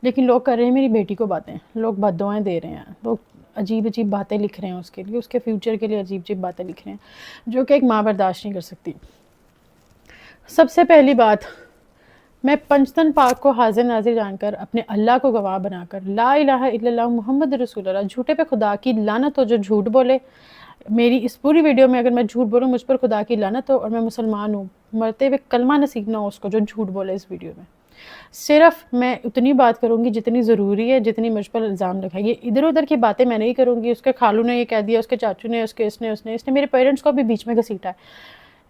لیکن لوگ کر رہے ہیں میری بیٹی کو باتیں، لوگ بد دعائیں دے رہے ہیں، لوگ عجیب عجیب باتیں لکھ رہے ہیں اس کے لیے، اس کے فیوچر کے لیے عجیب عجیب باتیں لکھ رہے ہیں جو کہ ایک ماں برداشت نہیں کر سکتی۔ سب سے پہلی بات، میں پنجتن پاک کو حاضر ناظر جان کر، اپنے اللہ کو گواہ بنا کر، لا الہ الا اللہ محمد رسول اللہ، جھوٹے پہ خدا کی لعنت ہو جو جھوٹ بولے۔ میری اس پوری ویڈیو میں اگر میں جھوٹ بولوں مجھ پر خدا کی لعنت ہو، اور میں مسلمان ہوں، مرتے ہوئے کلمہ نصیب نہ ہو اس کو جو جھوٹ بولے اس ویڈیو میں۔ صرف میں اتنی بات کروں گی جتنی ضروری ہے، جتنی مجھ پر الزام لگا۔ یہ ادھر ادھر کی باتیں میں نہیں کروں گی، اس کے خالو نے یہ کہہ دیا، اس کے چاچو نے، اس نے میرے پیرنٹس کو بھی بیچ میں گھسیٹا ہے،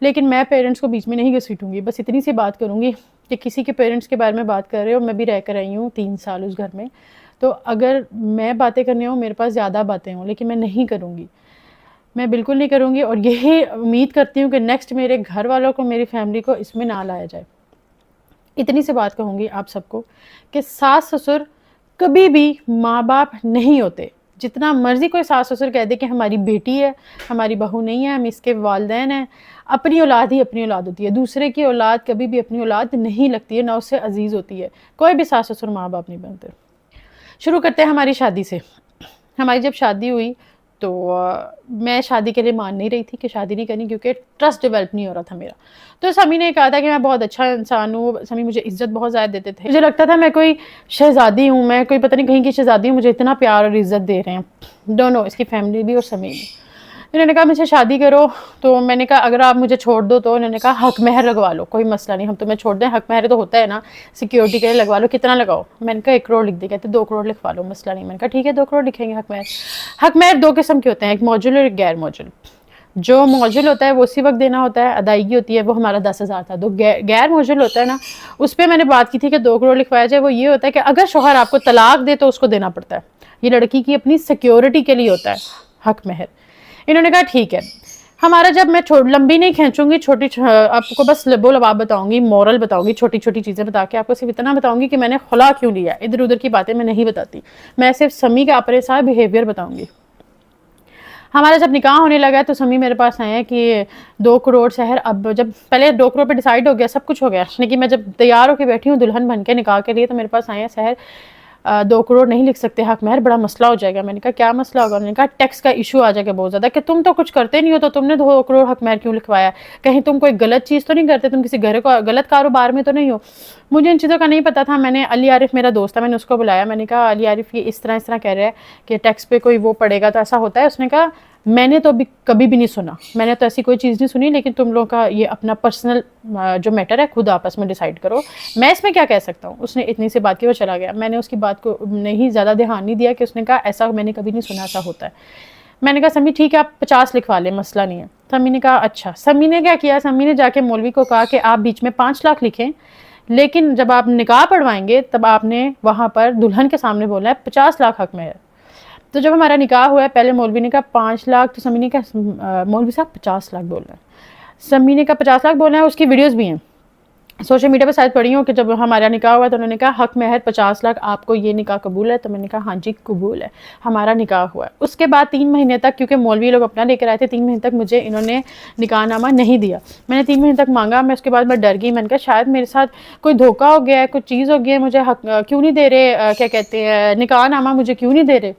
لیکن میں پیرنٹس کو بیچ میں نہیں گھسیٹوں گی۔ بس اتنی سی بات کروں گی کہ کسی کے پیرنٹس کے بارے میں بات کر رہے ہو، میں بھی رہ کر آئی ہوں 3 سال اس گھر میں، تو اگر میں باتیں کرنے ہوں میرے پاس زیادہ باتیں ہوں، لیکن میں نہیں کروں گی، میں بالکل نہیں کروں گی، اور یہی امید کرتی ہوں کہ نیکسٹ میرے گھر والوں کو، میری فیملی کو اس میں نہ لایا جائے۔ اتنی سی بات کہوں گی آپ سب کو کہ ساس سسر کبھی بھی ماں باپ نہیں ہوتے۔ جتنا مرضی کوئی ساس سسر کہہ دے کہ ہماری بیٹی ہے، ہماری بہو نہیں ہے، ہم اس کے والدین ہیں، اپنی اولاد ہی اپنی اولاد ہوتی ہے، دوسرے کی اولاد کبھی بھی اپنی اولاد نہیں لگتی ہے، نہ اس سے عزیز ہوتی ہے۔ کوئی بھی ساس سسر ماں باپ نہیں بنتے۔ شروع کرتے ہیں ہماری شادی سے۔ ہماری جب شادی ہوئی تو میں شادی کے لیے مان نہیں رہی تھی کہ شادی نہیں کرنی، کیونکہ ٹرسٹ ڈیولپ نہیں ہو رہا تھا میرا۔ تو سمی نے کہا تھا کہ میں بہت اچھا انسان ہوں، سمی مجھے عزت بہت زیادہ دیتے تھے، مجھے لگتا تھا میں کوئی شہزادی ہوں، میں کوئی پتہ نہیں کہیں کی شہزادی ہوں، مجھے اتنا پیار اور عزت دے رہے ہیں دونوں، اس کی فیملی بھی اور سمی بھی۔ انہوں نے کہا مجھ سے شادی کرو، تو میں نے کہا اگر آپ مجھے چھوڑ دو تو انہوں نے کہا حق مہر لگوا لو، کوئی مسئلہ نہیں، ہم تمہیں چھوڑ دیں، حق مہر تو ہوتا ہے نا سیکیورٹی کے لیے، لگوا لو، کتنا لگاؤ؟ میں نے کہا 1 کروڑ لکھ دے، کہتے 2 کروڑ لکھوا لو، مسئلہ نہیں۔ میں نے کہا ٹھیک ہے 2 کروڑ لکھیں گے حق مہر۔ حق مہر 2 قسم کے ہوتے ہیں، ایک موجل اور ایک غیر موجل۔ جو موجل ہوتا ہے وہ اسی وقت دینا ہوتا ہے، ادائیگی ہوتی ہے، وہ ہمارا 10,000 تھا۔ جو غیر موجل ہوتا ہے نا، اس پہ میں نے بات کی تھی کہ 2 کروڑ لکھوایا جائے۔ وہ یہ ہوتا ہے کہ اگر شوہر آپ کو طلاق دے تو اس کو دینا پڑتا ہے، یہ لڑکی کی اپنی سیکیورٹی کے لیے ہوتا ہے حق مہر۔ انہوں نے کہا ٹھیک ہے۔ ہمارا جب میں لمبی نہیں کھینچوں گی، چھوٹی آپ کو بس لب و لباب بتاؤں گی، مورل بتاؤں گی، چھوٹی چھوٹی چیزیں بتا کے آپ کو صرف اتنا بتاؤں گی کہ میں نے خلا کیوں لیا، ادھر ادھر کی باتیں میں نہیں بتاتی، میں صرف سمی کا اپنے ساتھ بیہیویئر بتاؤں گی۔ ہمارا جب نکاح ہونے لگا تو سمی میرے پاس آئے کہ 2 کروڑ سحر، اب جب پہلے 2 کروڑ پہ ڈیسائیڈ ہو گیا، سب کچھ ہو گیا، لیکن میں جب تیار ہو کے بیٹھی ہوں دلہن بن کے نکاح کے لیے، تو میرے پاس آئے ہیں سحر 2 کروڑ نہیں لکھ سکتے حق مہر، بڑا مسئلہ ہو جائے گا۔ میں نے کہا کیا مسئلہ ہوگا؟ انہوں نے کہا ٹیکس کا ایشو آ جائے گا بہت زیادہ، کہ تم تو کچھ کرتے نہیں ہو تو تم نے 2 کروڑ حق مہر کیوں لکھوایا؟ کہیں تم کوئی غلط چیز تو نہیں کرتے، تم کسی گھر کو غلط کاروبار میں تو نہیں ہو؟ مجھے ان چیزوں کا نہیں پتا تھا۔ میں نے علی عارف میرا دوست تھا، میں نے اس کو بلایا، میں نے کہا علی عارف یہ اس طرح کہہ رہا ہے کہ ٹیکس پہ کوئی وہ پڑے گا تو ایسا ہوتا ہے؟ اس نے کہا میں نے تو کبھی بھی نہیں سنا، میں نے تو ایسی کوئی چیز نہیں سنی، لیکن تم لوگوں کا یہ اپنا پرسنل جو میٹر ہے خود آپس میں ڈیسائیڈ کرو، میں اس میں کیا کہہ سکتا ہوں۔ اس نے اتنی سی بات کی، وہ چلا گیا۔ میں نے اس کی بات کو نہیں زیادہ دھیان نہیں دیا کہ اس نے کہا ایسا میں نے کبھی نہیں سنا ایسا ہوتا ہے۔ میں نے کہا سمی ٹھیک ہے آپ 50 لکھوا لیں، مسئلہ نہیں ہے۔ سمی نے کہا اچھا۔ سمی نے کیا کیا، سمی نے جا کے مولوی کو کہا کہ آپ بیچ میں 5 لاکھ لکھیں، لیکن جب آپ نکاح پڑھوائیں گے تب آپ نے وہاں پر دلہن کے سامنے بولا ہے 50 لاکھ حق مہر۔ تو جب ہمارا نکاح ہوا ہے، پہلے مولوی نے کہا 5 لاکھ، تو سمی نے کہا مولوی صاحب 50 لاکھ بول رہے ہیں۔ سمی نے کہا 50 لاکھ بول رہے ہیں، اس کی ویڈیوز بھی ہیں سوشل میڈیا پہ شاید پڑھی ہوں کہ جب ہمارا نکاح ہوا تو انہوں نے کہا حق مہر 50 لاکھ، آپ کو یہ نکاح قبول ہے؟ تو میں نے کہا ہاں جی قبول ہے، ہمارا نکاح ہوا ہے۔ اس کے بعد 3 مہینے تک، کیونکہ مولوی لوگ اپنا لے کر آئے تھے، 3 مہینے تک مجھے انہوں نے نکاح نامہ نہیں دیا۔ میں نے 3 مہینے تک مانگا، میں اس کے بعد میں ڈر گئی، میں نے کہا شاید میرے ساتھ کوئی دھوکہ ہو گیا ہے، کوئی چیز ہو گئی ہے، مجھے حق کیوں نہیں دے رہے، کیا کہتے ہیں نکاح نامہ مجھے کیوں نہیں دے رہے۔